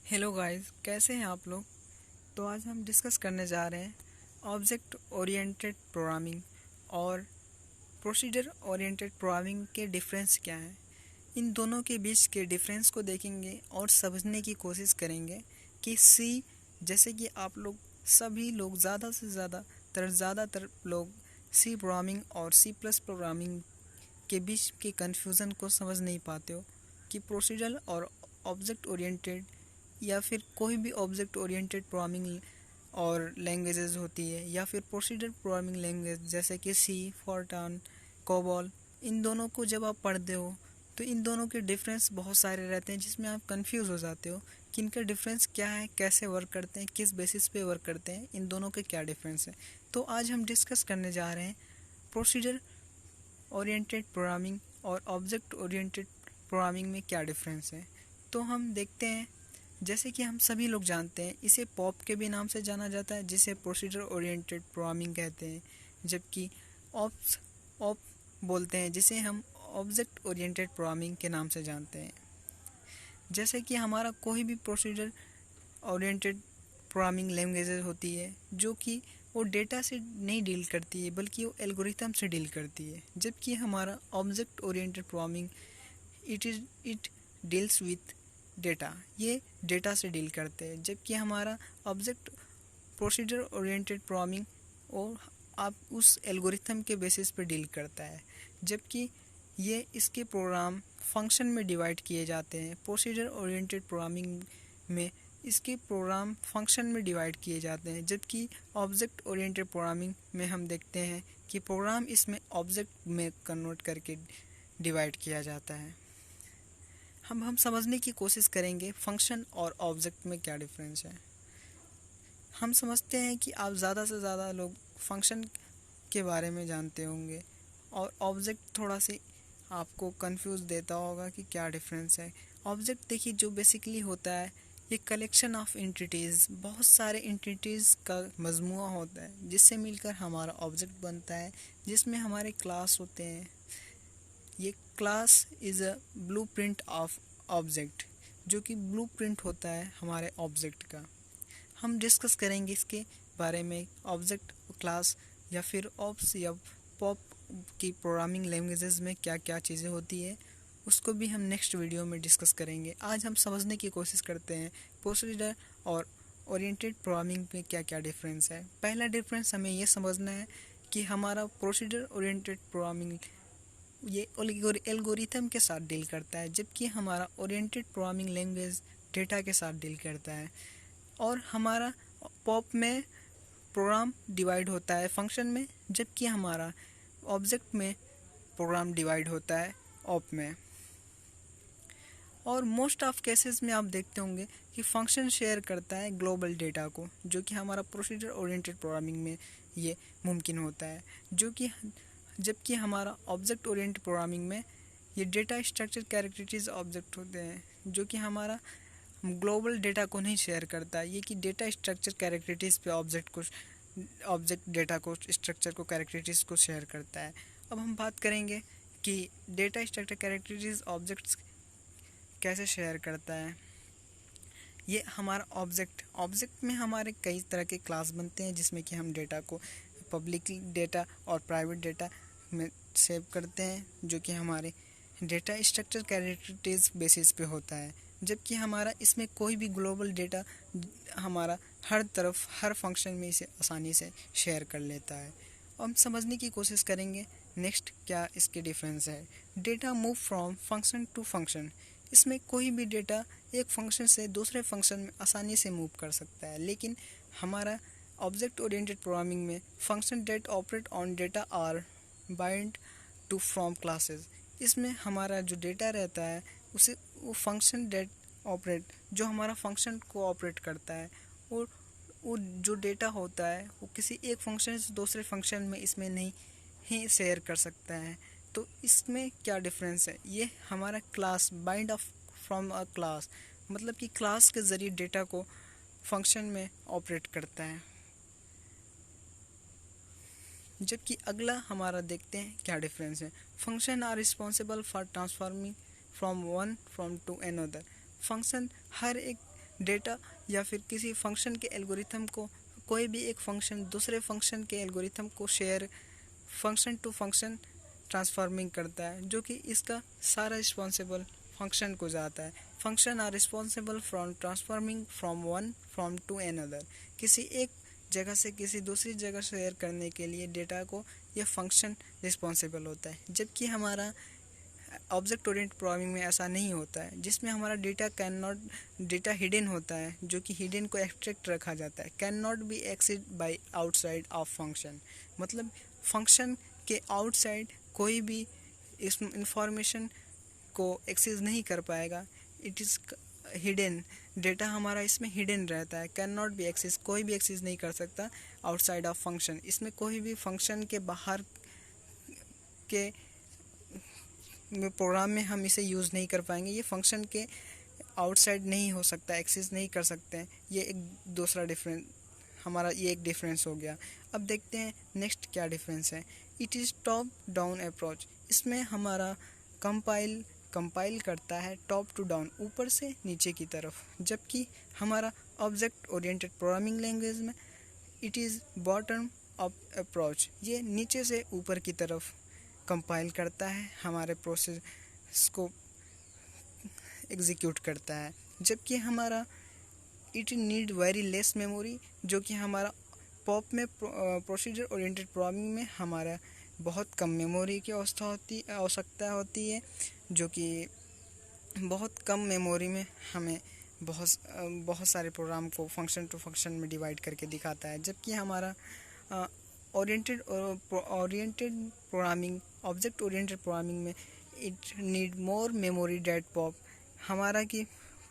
Hello guys, कैसे हैं आप लोग। तो आज हम डिस्कस करने जा रहे हैं ऑब्जेक्ट ओरिएंटेड प्रोग्रामिंग और प्रोसीजर ओरिएंटेड प्रोग्रामिंग के डिफरेंस क्या हैं। इन दोनों के बीच के डिफरेंस को देखेंगे और समझने की कोशिश करेंगे कि सी, जैसे कि आप लोग सभी लोग ज़्यादा से ज़्यादातर लोग सी प्रोग्रामिंग और सी प्लस प्रोग्रामिंग के बीच के कन्फ्यूज़न को समझ नहीं पाते हो कि प्रोसीजरल और ऑब्जेक्ट ओरिएंटेड या फिर कोई भी ऑब्जेक्ट ओरिएंटेड प्रोग्रामिंग और लैंग्वेजेस होती है या फिर प्रोसीजर प्रोग्रामिंग लैंग्वेज जैसे कि सी, फॉरटान, कोबॉल। इन दोनों को जब आप पढ़ते हो तो इन दोनों के डिफरेंस बहुत सारे रहते हैं जिसमें आप कंफ्यूज हो जाते हो कि इनका डिफरेंस क्या है, कैसे वर्क करते हैं, किस बेसिस पे वर्क करते हैं, इन दोनों के क्या डिफरेंस है। तो आज हम डिस्कस करने जा रहे हैं प्रोसीजर ओरिएंटेड प्रोग्रामिंग और ऑब्जेक्ट ओरिएंटेड प्रोग्रामिंग में क्या डिफरेंस है। तो हम देखते हैं, जैसे कि हम सभी लोग जानते हैं इसे पॉप के भी नाम से जाना जाता है जिसे प्रोसीजर ओरिएंटेड प्रोग्रामिंग कहते हैं, जबकि ऑप्स ऑप बोलते हैं जिसे हम ऑब्जेक्ट ओरिएंटेड प्रोग्रामिंग के नाम से जानते हैं। जैसे कि हमारा कोई भी प्रोसीजर ओरिएंटेड प्रोग्रामिंग लैंग्वेजेस होती है जो कि वो डेटा से नहीं डील करती है बल्कि वो एल्गोरिथम से डील करती है, जबकि हमारा object oriented programming it deals with data, ये डेटा से डील करते हैं। जबकि हमारा ऑब्जेक्ट प्रोसीजर ओरिएंटेड प्रोग्रामिंग और आप उस एल्गोरिथम के बेसिस पे डील करता है, जबकि ये इसके प्रोग्राम फंक्शन में डिवाइड किए जाते हैं। प्रोसीजर ओरिएंटेड प्रोग्रामिंग में इसके प्रोग्राम फंक्शन में डिवाइड किए जाते हैं, जबकि ऑब्जेक्ट ओरिएंटेड प्रोग्रामिंग में हम देखते हैं कि प्रोग्राम इसमें ऑब्जेक्ट में कन्वर्ट करके डिवाइड किया जाता है। हम समझने की कोशिश करेंगे फंक्शन और ऑब्जेक्ट में क्या डिफरेंस है। हम समझते हैं कि आप ज़्यादा से ज़्यादा लोग फंक्शन के बारे में जानते होंगे और ऑब्जेक्ट थोड़ा सी आपको कंफ्यूज देता होगा कि क्या डिफरेंस है। ऑब्जेक्ट देखिए जो बेसिकली होता है ये कलेक्शन ऑफ एंटिटीज़, बहुत सारे एंटिटीज़ का मजमूआ होता है जिससे मिलकर हमारा ऑब्जेक्ट बनता है, जिसमें हमारे क्लास होते हैं। ये class is a blueprint of object, जो कि ब्लूप्रिंट होता है हमारे ऑब्जेक्ट का। हम डिस्कस करेंगे इसके बारे में ऑब्जेक्ट क्लास या फिर ऑप्स या पॉप की प्रोग्रामिंग लैंग्वेजेस में क्या क्या चीज़ें होती है, उसको भी हम नेक्स्ट वीडियो में डिस्कस करेंगे। आज हम समझने की कोशिश करते हैं प्रोसीजर और ओरिएंटेड प्रोग्रामिंग में क्या क्या डिफरेंस है। पहला डिफरेंस हमें ये समझना है कि हमारा प्रोसीजर ओरिएंटेड प्रोग्रामिंग ये एल्गोरिथम के साथ डील करता है, जबकि हमारा ओरिएंटेड प्रोग्रामिंग लैंग्वेज डेटा के साथ डील करता है। और हमारा पॉप में प्रोग्राम डिवाइड होता है फंक्शन में, जबकि हमारा ऑब्जेक्ट में प्रोग्राम डिवाइड होता है ऑप में। और मोस्ट ऑफ केसेस में आप देखते होंगे कि फंक्शन शेयर करता है ग्लोबल डेटा को, जो कि हमारा प्रोसीजर ओरिएंटेड प्रोग्रामिंग में ये मुमकिन होता है, जबकि हमारा ऑब्जेक्ट ओरिएंटेड प्रोग्रामिंग में ये डेटा स्ट्रक्चर कैरेक्टरिस्टिक्स ऑब्जेक्ट होते हैं, जो कि हमारा ग्लोबल डेटा को नहीं शेयर करता है। ये कि डेटा स्ट्रक्चर कैरेक्टरिस्टिक्स पे ऑब्जेक्ट डेटा को स्ट्रक्चर को कैरेक्टरिस्टिक्स को शेयर करता है। अब हम बात करेंगे कि डेटा स्ट्रक्चर कैरेक्टरिस्टिक्स ऑब्जेक्ट्स कैसे शेयर करता है। ये हमारा ऑब्जेक्ट में हमारे कई तरह के क्लास बनते हैं जिसमें कि हम डेटा को पब्लिक डेटा और प्राइवेट डेटा में सेव करते हैं, जो कि हमारे डेटा स्ट्रक्चर कैरेक्टरिस्टिक्स बेसिस पे होता है। जबकि हमारा इसमें कोई भी ग्लोबल डेटा हमारा हर तरफ हर फंक्शन में इसे आसानी से शेयर कर लेता है। हम समझने की कोशिश करेंगे नेक्स्ट क्या इसके डिफरेंस है। Data move from function to function, इसमें कोई भी डेटा एक फंक्शन से दूसरे फंक्शन में आसानी से मूव कर सकता है, लेकिन हमारा ऑब्जेक्ट ओरिएंटेड प्रोग्रामिंग में function that operate on data are bind to from classes. इसमें हमारा जो डेटा रहता है उसे वो फंक्शन डेट ऑपरेट जो हमारा फंक्शन को ऑपरेट करता है, और वो जो डेटा होता है वो किसी एक फंक्शन से दूसरे फंक्शन में इसमें नहीं ही शेयर कर सकता है। तो इसमें क्या डिफरेंस है, ये हमारा class bind of from a class, मतलब कि क्लास के ज़रिए डेटा को फंक्शन में ऑपरेट करता है। जबकि अगला हमारा देखते हैं क्या डिफरेंस है। Function are responsible for transforming from one from to another. Function हर एक डेटा या फिर किसी फंक्शन के एल्गोरिथम को, कोई भी एक फंक्शन दूसरे फंक्शन के एल्गोरिथम को share function to function transforming करता है, जो कि इसका सारा रिस्पॉन्सिबल फंक्शन को जाता है। Function are responsible from transforming from one from to another. किसी एक जगह से किसी दूसरी जगह शेयर करने के लिए डेटा को यह फंक्शन रिस्पॉन्सिबल होता है, जबकि हमारा ऑब्जेक्ट ओरिएंटेड प्रोग्रामिंग में ऐसा नहीं होता है, जिसमें हमारा डेटा हिडन होता है, जो कि हिडन को एक्सट्रैक्ट रखा जाता है। Can not be access by outside of function, मतलब फंक्शन के आउटसाइड कोई भी इस इंफॉर्मेशन को एक्सेस नहीं कर पाएगा। इट इज़ हिडन, डेटा हमारा इसमें हिडन रहता है। कैन नॉट बी एक्सेस, कोई भी एक्सेस नहीं कर सकता आउटसाइड ऑफ फंक्शन। इसमें कोई भी फंक्शन के बाहर के प्रोग्राम में हम इसे यूज़ नहीं कर पाएंगे। ये फंक्शन के आउटसाइड नहीं हो सकता, एक्सेस नहीं कर सकते हैं। ये एक दूसरा डिफरेंस हमारा, ये एक डिफरेंस हो गया। अब देखते हैं नेक्स्ट क्या डिफरेंस है। It is top down approach. इसमें हमारा कंपाइल करता है टॉप टू डाउन, ऊपर से नीचे की तरफ, जबकि हमारा ऑब्जेक्ट ओरिएंटेड प्रोग्रामिंग लैंग्वेज में it is bottom up approach. ये नीचे से ऊपर की तरफ कंपाइल करता है, हमारे प्रोसेस को एग्जीक्यूट करता है, जबकि हमारा it need very less memory, जो कि हमारा पॉप में प्रोसीजर ओरिएंटेड प्रोग्रामिंग में हमारा बहुत कम मेमोरी की आवश्यकता होती है, जो कि बहुत कम मेमोरी में हमें बहुत सारे प्रोग्राम को फंक्शन टू फंक्शन में डिवाइड करके दिखाता है। जबकि हमारा oriented programming, object oriented programming में it need more memory that POP, हमारा कि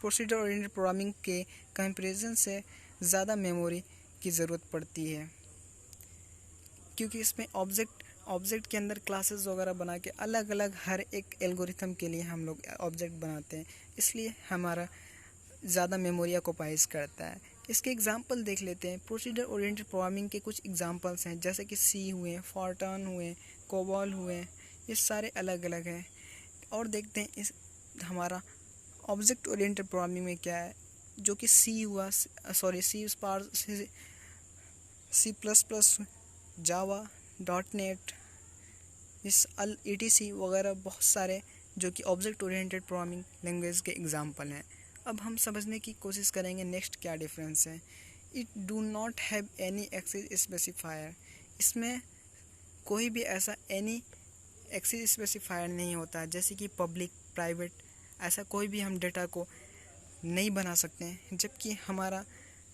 प्रोसीजर ओरिएंटेड प्रोग्रामिंग के कंपैरिजन से ज़्यादा मेमोरी की ज़रूरत पड़ती है, क्योंकि इसमें ऑब्जेक्ट के अंदर क्लासेस वगैरह बना के अलग अलग हर एक एल्गोरिथम के लिए हम लोग ऑब्जेक्ट बनाते हैं, इसलिए हमारा ज़्यादा मेमोरी ऑक्युपाइज करता है। इसके एग्जांपल देख लेते हैं। प्रोसीजर ओरिएंटेड प्रोग्रामिंग के कुछ एग्जांपल्स हैं, जैसे कि सी हुए, फॉर्ट्रान हुए, कोबॉल हुए, ये सारे अलग अलग हैं। और देखते हैं इस हमारा ऑब्जेक्ट ओरिएंटेड प्रोग्रामिंग में क्या है, जो कि C++, जावा, .NET, इस ETC वगैरह बहुत सारे जो कि ऑब्जेक्ट ओरिएंटेड प्रोग्रामिंग लैंग्वेज के एग्जांपल हैं। अब हम समझने की कोशिश करेंगे नेक्स्ट क्या डिफरेंस है। It do not have any access specifier. इसमें कोई भी ऐसा एनी एक्सेस स्पेसिफायर नहीं होता है, जैसे कि पब्लिक, प्राइवेट, ऐसा कोई भी हम डेटा को नहीं बना सकते हैं। जबकि हमारा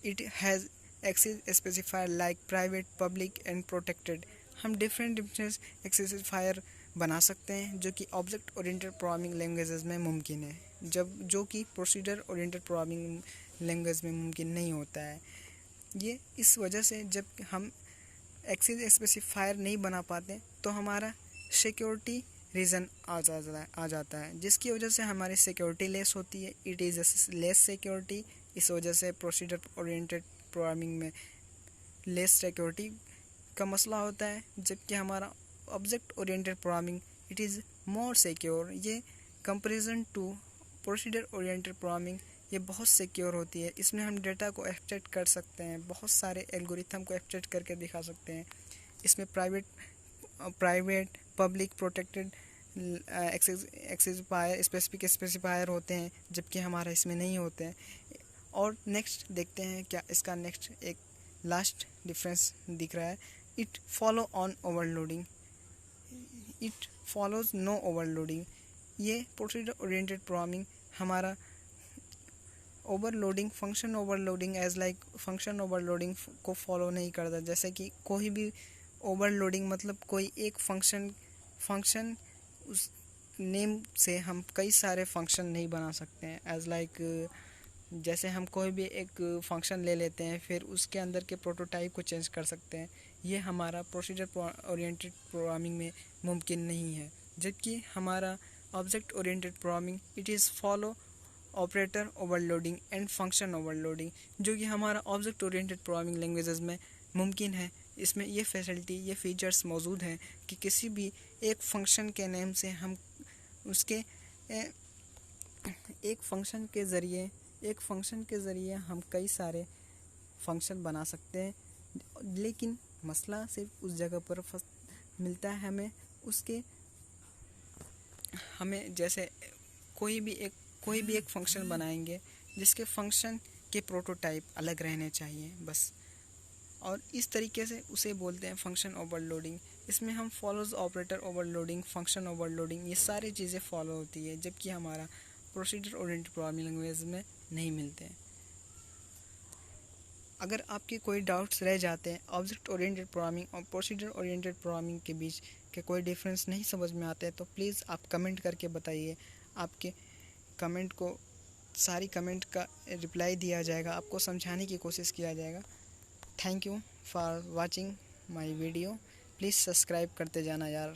it has access specifier like private, public and protected. हम डिफरेंट एक्सेस स्पेसिफायर बना सकते हैं, जो कि ऑब्जेक्ट ओरिएंटेड प्रोग्रामिंग लैंग्वेजेस में मुमकिन है, जो कि प्रोसीजर ओरिएंटेड प्रोग्रामिंग लैंग्वेज में मुमकिन नहीं होता है। ये इस वजह से जब हम एक्सेस स्पेसिफायर नहीं बना पाते तो हमारा सिक्योरिटी रीज़न आ जाता है, जिसकी वजह से हमारी सिक्योरिटी लेस होती है। इट इज़ लेस सिक्योरिटी, इस वजह से प्रोसीजर ओरिएंटेड प्रोग्रामिंग में लेस सिक्योरिटी का मसला होता है। जबकि हमारा object oriented programming it is more secure. ये comparison to procedure oriented programming ये बहुत सिक्योर होती है। इसमें हम डेटा को एक्सट्रैक्ट कर सकते हैं, बहुत सारे एल्गोरिथम को एक्सट्रैक्ट करके दिखा सकते हैं। इसमें private, public, protected specific specifier होते हैं, जबकि हमारा इसमें नहीं होते हैं। और नेक्स्ट देखते हैं क्या इसका नेक्स्ट एक लास्ट डिफरेंस दिख रहा है। It follow on overloading, it follows no overloading. ये प्रोसीजर ओरिएंटेड प्रोग्रामिंग हमारा overloading, function overloading function overloading को फॉलो नहीं करता। जैसे कि कोई भी ओवरलोडिंग मतलब कोई एक फंक्शन उस नेम से हम कई सारे फंक्शन नहीं बना सकते हैं। जैसे हम कोई भी एक फंक्शन ले लेते हैं, फिर उसके अंदर के प्रोटोटाइप को चेंज कर सकते हैं। ये हमारा प्रोसीजर ओरिएंटेड प्रोग्रामिंग में मुमकिन नहीं है। जबकि हमारा object oriented programming it is follow operator overloading and function overloading, जो कि हमारा ऑब्जेक्ट ओरिएंटेड प्रोग्रामिंग लैंग्वेजेस में मुमकिन है। इसमें ये ये फीचर्स मौजूद हैं कि किसी भी एक फंक्शन के नेम से हम उसके एक फंक्शन के ज़रिए एक फंक्शन के ज़रिए हम कई सारे फंक्शन बना सकते हैं, लेकिन मसला सिर्फ उस जगह पर मिलता है हमें जैसे कोई भी एक फंक्शन बनाएंगे जिसके फंक्शन के प्रोटोटाइप अलग रहने चाहिए बस, और इस तरीके से उसे बोलते हैं फंक्शन ओवरलोडिंग। इसमें हम follows operator overloading, function overloading, ये सारी चीज़ें फॉलो होती है, जबकि हमारा प्रोसीजर ओरिएंटेड प्रोग्रामिंग लैंग्वेज में नहीं मिलते हैं। अगर आपके कोई डाउट्स रह जाते हैं ऑब्जेक्ट ओरिएंटेड प्रोग्रामिंग और प्रोसीजर ओरिएंटेड प्रोग्रामिंग के बीच के कोई डिफरेंस नहीं समझ में आते हैं, तो प्लीज़ आप कमेंट करके बताइए। आपके कमेंट को सारी कमेंट का रिप्लाई दिया जाएगा, आपको समझाने की कोशिश किया जाएगा। Thank you for watching my video. Please subscribe करते जाना यार।